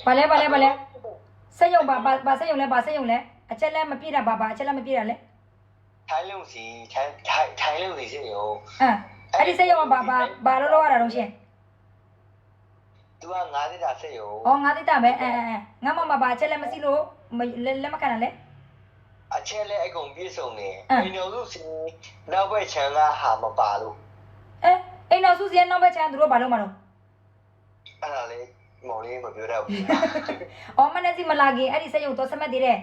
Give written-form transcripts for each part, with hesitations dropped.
ဘာလဲစက်ရုံဘာစက်ရုံလဲဘာစက်ရုံလဲအချက်လဲမပြည့်တာဘာအချက်လဲမပြည့်တာလဲထိုင်းလုံစီထိုင်းလုံစီစက်ရုံအဲ့ဒီစက်ရုံကဘာလို့ရတာတော့ရှင်သူကငါးသစ်တာစက်ရုံငါးသစ်တာပဲငါမဘာအချက်လဲမစီလို့လက်မခံတာလဲအချက်လဲအကုန်ပြည့်စုံနေအိမ်တော်စုစီနောက်ဘက်ခြမ်းကဟာမပါလို့အိမ်တော်စုစီနောက်ဘက်ခြမ်းသူတို့ဘာလို့မလို့အဲ့ဒါလေမောင်လေးမပြောတတ်ဘူးမနေ့စီမလာခင်အဲ့ဒီစက်ရုံတော့စမတ်သေးတယ်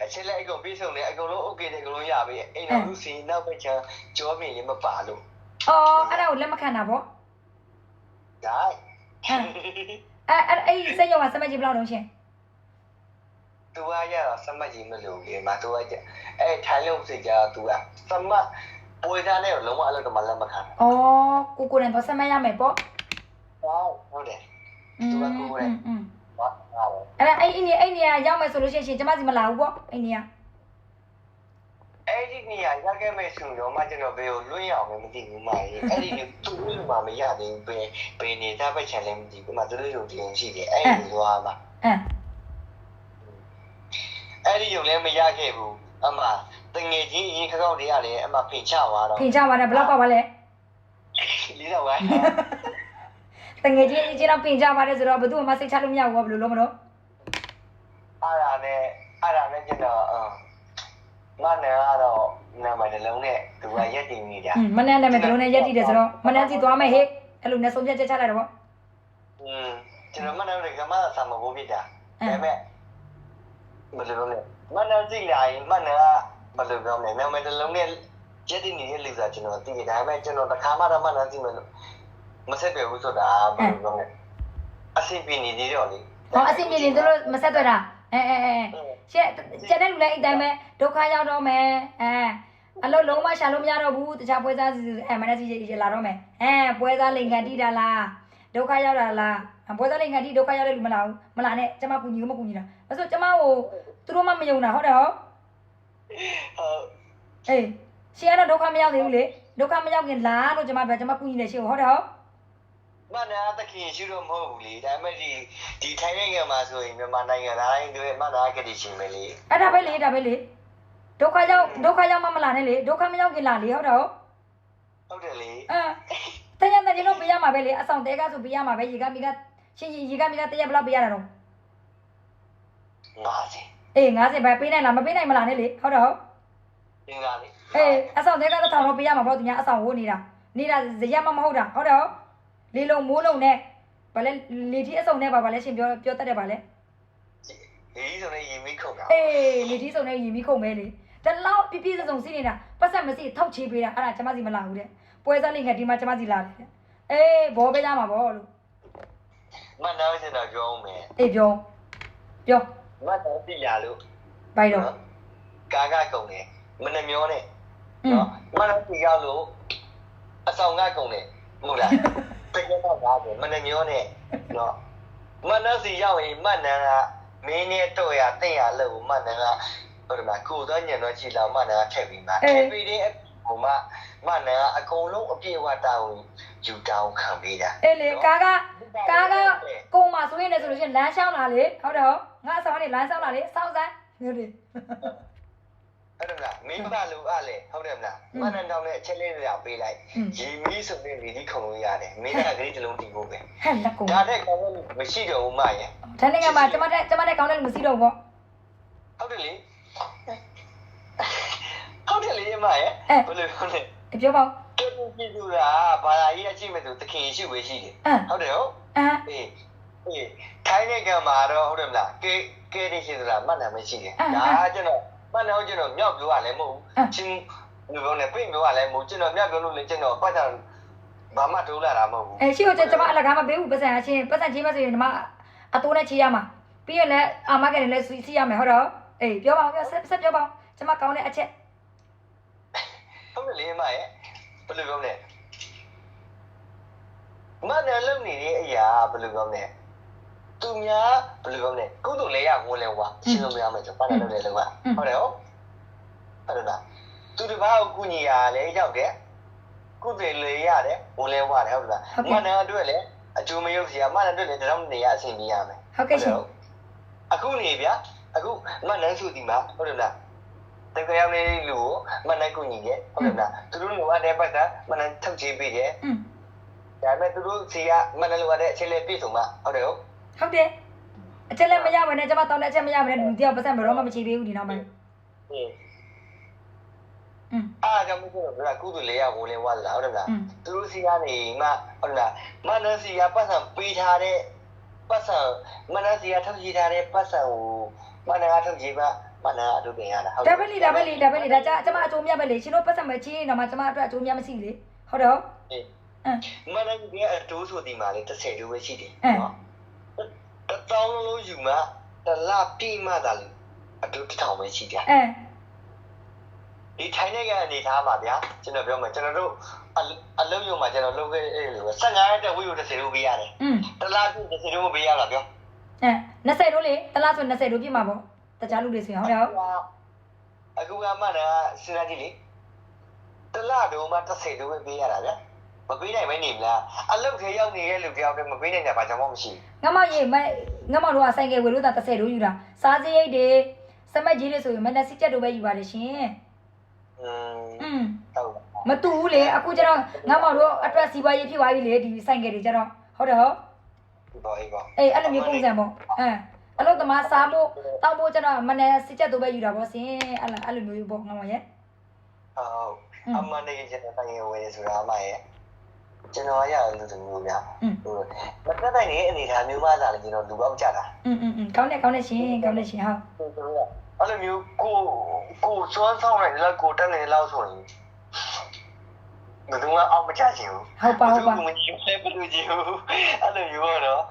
အချက်လက်အကုန်ပြည့်စုံတယ်အကုန်လုံး okay တယ်အကုန်လုံးရပြီအိမ်တော်စုစီနောက်ဘက်ခြမ်းကြောပြင်လေးမပါလို့အဲ့ဒါကိုလက်မခံတာပေါ့ဒါအဲ့စက်ရုံကစမတ်ကြီးဘယ်လောက်လုံးရှင်သူကရတော့စမတ်ကြီးမလို့လေမသူကထိုင်းလုံးစီကသူကစမတ်ပွဲသားနဲ့လုံးဝအလုပ်တော့မလက်မခံကိုနဲ့တော့စမတ်ရမယ်ပေါ့ဟုတ်တယ်သူကကိုနဲ့အဲ့နေရာရောက်မယ်ဆိုလို့ရှိရင်ကျမစီမလာဘူးပေါ့အဲ့နေရာအဲ့ဒီနေရာရခဲ့မယ်ဆိုတော့မှကျွန်တော်ဘယ်ကိုလွှင့်ရအောင်မသိဘူးမကြီးအဲ့ဒီသူ့လူမှမရသေးဘူးဘယ်နေတာပဲချန်လည်းမသိဘူးမှသူတို့ရုံတင်ရှိတယ်အဲ့ဒီသွားမှာအဲ့ဒီရုံလည်းမရခဲ့ဘူးအမတငယ်ချင်းရင်ခောက်တွေကလည်းအမဖိချသွားတော့ဖိချသွားတယ်ဘယ်လောက်ပါလဲလေးတော့ဝိုင်းတငယ်ချင်းတော့ဖိချပါတယ်ဆိုတော့ဘယ်သူမှစိတ်ချလို့မရဘူးဘယ်လိုလုပ်မလို့အဲ့ဒါနဲ့ကျွန်တော်မနက်ကတော့နာမည်တစ်လုံးနဲ့သူကရက်တည်နေတာမနက်နာမည်တစ်လုံးနဲ့ရက်တည်တယ်ဆိုတော့မနက်စီသွားမယ်ဟဲ့အဲ့လိုနဲ့ဆုံးဖြတ်ချက်ချလိုက်တော့ကျွန်တော်မနက်ကမှစာမဖို့ဖြစ်တာဒါပေမဲ့ဘယ်လိုလဲမနက်စီလာရင်မနက်ကဘယ်လိုပြောမလဲနာမည်တစ်လုံးနဲ့ရက်တည်နေတဲ့လူစားကျွန်တော်သိတယ်ဒါပေမဲ့ကျွန်တော်တစ်ခါမှတော့မနက်စီမလို့မဆက်ပြဘူးဆိုတာဘယ်လိုပြောမလဲအဆင်ပြေနေသေးတော့လေအဆင်ပြေနေသူတို့မဆက်တွေ့တာရှက်ကျတဲ့လူလည်းအိမ်တိုင်းပဲဒုက္ခရောက်တော့မယ်အလုံးလုံးမရှာလို့မရတော့ဘူးတခြားပွဲစားမနက်စီလာတော့မယ်ပွဲစားလိန်ကန်တိတာလားဒုက္ခရောက်တာလားပွဲစားလိန်ကန်တိဒုက္ခရောက်တဲ့လူမလာဘူးမလာနဲ့ကျမကူညီမကူညီတာဒါဆိုကျမကိုသူတို့မှမယုံတာဟုတ်တယ်ဟုတ်ရှင်းရတော့ဒုက္ခမရောက်သေးဘူးလေဒုက္ခမရောက်ခင်လာလို့ကျမပြောကျမကူညီနေရှင်းဟုတ်တယ်ဟုတ်မနာတခင်ရှိတော့မဟုတ်ဘူးလေဒါပေမဲ့ဒီထိုင်းနိုင်ငံမှာဆိုရင်မြန်မာနိုင်ငံတိုင်းတွေမနာကတိရှင်ပဲလေအဲ့ဒါပဲလေဒုက္ခရောက်မှမလာနဲ့လေဒုက္ခမရောက်ခင်လာလေဟုတ်တယ်ဟုတ်တယ်လေတကယ်တကယ်လို့ပေးရမှာပဲလေအဆောင်တဲကဆိုပေးရမှာပဲရေကမိကရှင်ရေကမိကတရက်ဘယ်လောက်ပေးရတာတော့50ပဲပေးနိုင်လားမပေးနိုင်မလားနဲ့လေဟုတ်တယ်ဟုတ်50အဆောင်တဲကတော့1000တော့ပေးရမှာပေါ့သူများအဆောင်ဝိုးနေတာဇရက်မဟုတ်တာဟုတ်တယ်ဟုတ်လေလုံးမိုးလုံးနဲ့ဗာလဲလေထီးအစုံနဲ့ဗာလဲရှင်ပြောတတ်တယ်ဗာလဲလေထီးစုံနဲ့ရင်မိခုံတာလေထီးစုံနဲ့ရင်မိခုံမဲလေတလောက်ပြည့်စုံစီးနေတာပတ်ဆက်မရှိထောက်ချေးပေးတာအဲ့ဒါကျမစီမလာဘူးတဲ့ပွဲစားလေးငယ်ဒီမှာကျမစီလာတယ်ဘောပေးကြမှာဗောလို့မနာစင်တော့ပြောအောင်မယ်ပြောမနာတိလာလို့ဘိုင်တော့ကာကုန်တယ်မနှမျောနဲ့နော်မနာတိရောက်လို့အဆောင်ကကုန်တယ်ဟုတ်လားတကယ်တော့မနှမျောနဲ့နော်မနာစီရောက်ရင်မနာကမင်းနဲ့တော့ရတဲ့ရလို့မနာကဟုတ်တယ်မကိုတော့ညံတော့ကြည်လာမနာထည့်ပြီးမှထည့်ပြီးတဲ့ဟိုမနာကအကုန်လုံးအပြည့်ဝတာကိုယူတောင်းခံပေးတာလေကားကကုံမှာဆိုရင်လည်းဆိုလို့ရှိရင်လမ်းလျှောက်လာလေဟုတ်တယ်ဟုတ်ငါအဆောင်ကနေလမ်းလျှောက်လာလေစောက်စမ်းမျိုးတွေအဲ့ဒါမင်းဘာလို့အားလဲဟုတ်တယ်မလားမနန်တောင်နဲ့အချက်လေးတွေပေးလိုက်ရေမီးဆိုတဲ့ဒီခုံလို့ရတယ်မင်းကဂရိတလုံးတီးဖို့ပဲဟဲ့လက်ကုံဒါတဲ့ကောင်းလို့မရှိတော့ဘူးမရဲ့ဒါနဲ့ကမှကျမတဲ့ကောင်းတဲ့လူမရှိတော့ဘူးဟုတ်တယ်လေဟုတ်တယ်လေမရဲ့ဘယ်လိုလဲပြောပါဦးပြည်သူကဘာသာရေးအရှိမဲ့သူတခင်ရှိဝေရှိတယ်ဟုတ်တယ်ဟုတ်ထိုင်းနိုင်ငံမှာတော့ဟုတ်တယ်မလားကဲနေရှိသလားမှတ်နာမရှိတယ်ဒါကျွန်တော်မှန်တော့ကျွန်တော်မြောက်ပြောရလဲမဟုတ်ဘူးချင်းလူပြောနေပြင်ပြောရလဲမဟုတ်ကျွန်တော်မြောက်ပြောလို့လေကျွန်တော်ပတ်တာဘာမှတိုးလာတာမဟုတ်ဘူးရှိကိုကျမအလကားမပေးဘူးပတ်စံချင်းမဆိုရင်ဒီမှာအတိုးနဲ့ချေးရမှာပြီးရင်လည်းအာမကန်နဲ့လည်းစီးရမယ်ဟုတ်တော့ပြောပါဦးဆက်ပြောပါဦးကျမကောင်းတဲ့အချက်ဟုတ်တယ်လေမရဲ့ဘယ်လိုပြောလဲမနဲ့လုံနေတဲ့အရာဘယ်လိုပြောလဲသူများဘယ်လိုပြောလဲကုသိုလ်လည်းရဝင်လဲကွာရှင်းလို့မရမယ်ဆိုပတ်တယ်လို့လည်းကွာဟုတ်တယ်ဟုတ်အဲ့ဒါသူတပားကိုကုညီရလဲရောက်တယ်ကုသိုလ်လည်းရတယ်ဝင်လဲဝတယ်ဟုတ်လားမနဲ့အတွက်လည်း အကျိုးမရုပ်စီကမနဲ့တွေ့လေတောင်းနေရအဆင်ပြေရမယ် ဟုတ်ကဲ့ရှင် အခုနေဗျာအခုမနန်းစုဒီမှာဟုတ်တယ်လားတကယ်ရောက်နေလူကိုမနန်းကိုညီရဲ့ဟုတ်တယ်လားသူတို့လိုအပ်တဲ့ဘက်ကမနန်းထုတ်ချေးပေးတယ်ဒါပေမဲ့သူတို့စီကမနန်းလိုအပ်တဲ့အချက်လေးပြည့်စုံမှဟုတ်တယ်ဟုတ်တယ်အချက်လည်းမရဘဲနဲ့ကျွန်မတောင်းတဲ့အချက်မရဘဲနဲ့လူတယောက်ပတ်စံဘယ်တော့မှမချေပေးဘူးဒီနောက်မှာအားကြောင့်မို့လို့ကကုသိုလ်လေးရဝင်လင်းသွားသလားဟုတ်တယ်လားသူတို့စီကနေမှဟုတ်တယ်လားမနန်းစီကပတ်စံပေးထားတဲ့ပတ်စံမနန်းစီကထုတ်ချေးထားတဲ့ပတ်စံကိုမနန်းကထုတ်ချေးပါမနန်းအလုပ်တင်ရတာဟုတ်ဒါပဲလေဒါကျွန်မအကျိုးမြတ်ပဲလေရှင်တို့ပတ်စံမချေးတော့မှကျွန်မအတွက်အကျိုးမြတ်မရှိလေဟုတ်တယ်မနန်းကြီးကအတိုးဆိုဒီမှာလေ30တိုးပဲရှိတယ်နော်တောင်းလုံးယူမှတလားပြိမှသာလေအတူတစ်ထောင်ပဲရှိကြဒီထိုင်းနိုင်ငံအနေထားပါဗျာကျွန်တော်ပြောမယ်ကျွန်တော်တို့အလုံးယုံမှာကျွန်တော်လုပ်ခဲ့လို့15ရက်တဝေးကို30တိုးပေးရတယ်တလားပြ30တိုးမပေးရလားပြော20တိုးလေတလားဆို20တိုးပြမှာပေါ့တခြားလူတွေဆိုရင်ဟုတ်တယ်အခုကမှလည်းစဉ်းစားကြည့်လေတလားတိုးမှ30တိုးပဲပေးရတာဗျာမပေးနိုင်မနေမလားအလုတ်ထဲရောက်နေတဲ့လူတယောက်တည်းမပေးနိုင်တာဘာကြောင့်မှမရှိငမရေငမတို့ကဆိုင်ကယ်ဝယ်လို့တာ30တိုးယူတာစားစရိတ်တွေစမက်ကြီးတွေဆိုရင်မနက်စစ်ချက်တိုးပဲယူပါလေရှင်ဟုတ်မတူဘူးလေအခုကျတော့ငမတို့အတွက်စီးပွားရေးဖြစ်သွားပြီလေဒီဆိုင်ကယ်တွေကျတော့ဟုတ်တယ်ဟုတ်အေးအဲ့လိုမျိုးပုံစံပေါ့အလုတ်သမားစားဖို့တောက်ဖို့ကျတော့မနက်စစ်ချက်တိုးပဲယူတာပေါ့ရှင်အဲ့လိုမျိုးပေါ့ငမရဲ့ဟုတ်အမှန်တကယ်ကျတော့ဆိုင်ကယ်ဝယ်ဆိုတာအမှရဲ့ကျွန်တော်ရရလို့တူမျိုးများမတက်တိုင်းနေအနေထားမျိုးမှသာလေကျွန်တော်လူပေါက်ကြတာကောင်းတယ်ရှင်ဟုတ်အဲ့လိုမျိုးကိုစွမ်းဆောင်နိုင်တယ်ကိုတက်နေလောက်ဆိုရင်ဘယ်သူမှအောက်မချချင်ဘူးဟုတ်ပါဘူးမင်းရှင်းပြလို့ကြည့်ဘူးအဲ့လိုမျိုးတော့